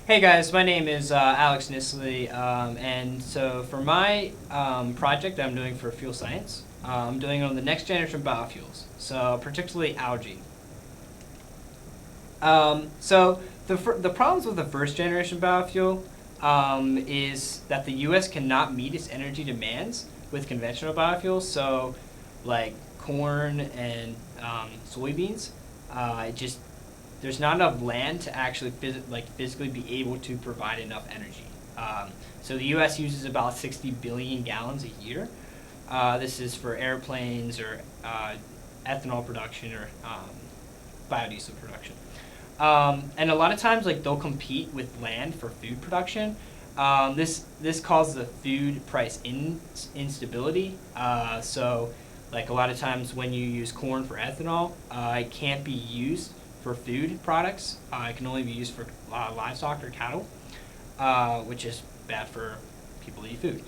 Hey guys, my name is Alex Nisley, and so for my project that I'm doing for fuel science, I'm doing it on the next generation biofuels, so particularly algae. So the problems with the first generation biofuel is that the U.S. cannot meet its energy demands with conventional biofuels, so like corn and soybeans. It just there's not enough land to actually physically be able to provide enough energy. So the U.S. uses about 60 billion gallons a year. This is for airplanes or ethanol production or biodiesel production. And a lot of times, like they'll compete with land for food production. This causes a food price instability. So, like a lot of times when you use corn for ethanol, it can't be used for food products. It can only be used for livestock or cattle, which is bad for people to eat food.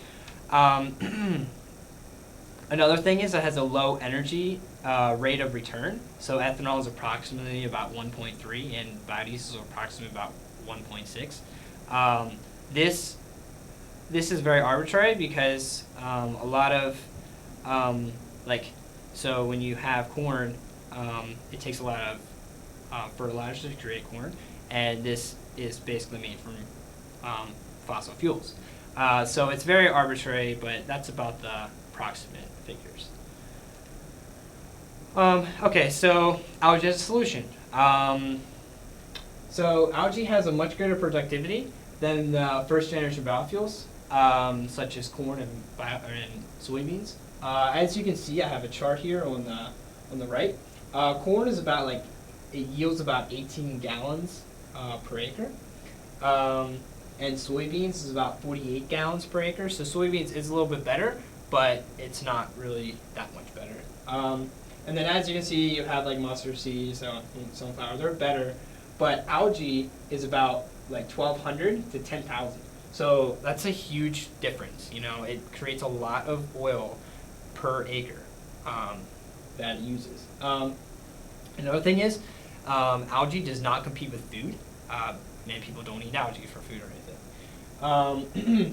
Another thing is it has a low energy rate of return. So ethanol is approximately about 1.3, and biodiesel is approximately about 1.6. This is very arbitrary because a lot of so when you have corn, it takes a lot of fertilizer to create corn, and this is basically made from fossil fuels. So it's very arbitrary, but that's about the approximate figures. Okay, so algae as a solution. So algae has a much greater productivity than the first generation biofuels, such as corn and soybeans. As you can see, I have a chart here on the right. Corn is about it yields about 18 gallons per acre. And soybeans is about 48 gallons per acre. So soybeans is a little bit better, but it's not really that much better. And then as you can see, you have like mustard seeds, sunflower. They're better, but algae is about 1,200 to 10,000. So that's a huge difference. You know, it creates a lot of oil per acre that it uses. Another thing is, algae does not compete with food. Many people don't eat algae for food or anything.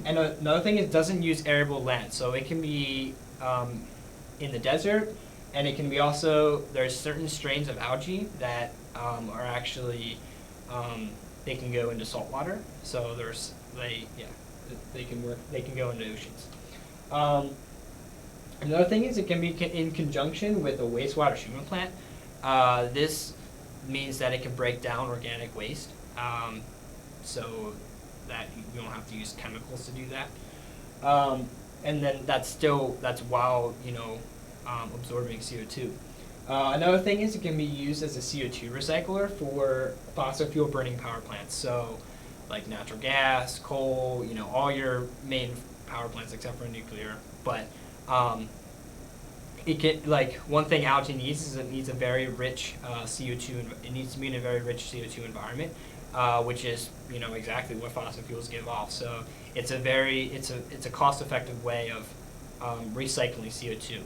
And another thing is, it doesn't use arable land, so it can be in the desert, and it can be also, there's certain strains of algae that are actually they can go into salt water. So they can go into oceans. Another thing is, it can be in conjunction with a wastewater treatment plant. This means that it can break down organic waste, so that you don't have to use chemicals to do that. And then that's while absorbing CO2. Another thing is, it can be used as a CO2 recycler for fossil fuel burning power plants. So like natural gas, coal, all your main power plants except for nuclear. But it can, one thing algae needs is it needs a very rich CO2. It needs to be in a very rich CO2 environment, which is exactly what fossil fuels give off. So it's a cost-effective way of recycling CO2.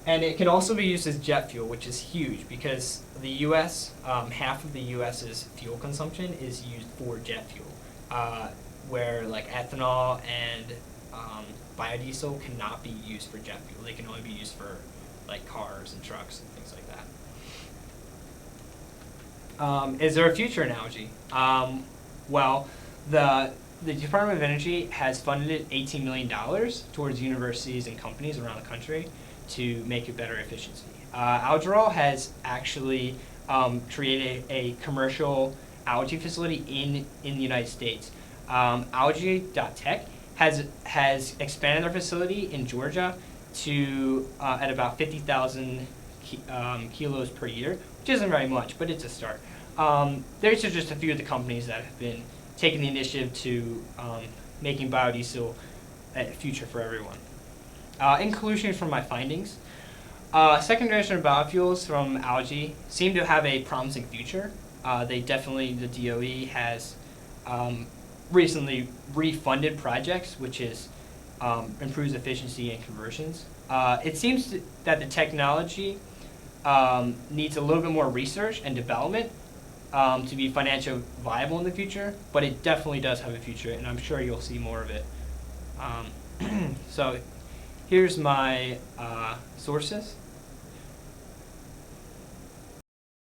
And it can also be used as jet fuel, which is huge because the U.S., half of the U.S.'s fuel consumption is used for jet fuel, where ethanol and biodiesel cannot be used for jet fuel. They can only be used for cars and trucks and things like that. Is there a future in algae? Well, the Department of Energy has funded $18 million towards universities and companies around the country to make it better efficiency. Algerol has actually created a commercial algae facility in the United States. Algae.tech has expanded their facility in Georgia to at about 50,000 kilos per year, which isn't very much, but it's a start. There's just a few of the companies that have been taking the initiative to making biodiesel a future for everyone. In conclusion from my findings, second generation biofuels from algae seem to have a promising future. The DOE has recently refunded projects, which improves efficiency and conversions. It seems that the technology needs a little bit more research and development to be financially viable in the future, but it definitely does have a future, and I'm sure you'll see more of it. So here's my sources.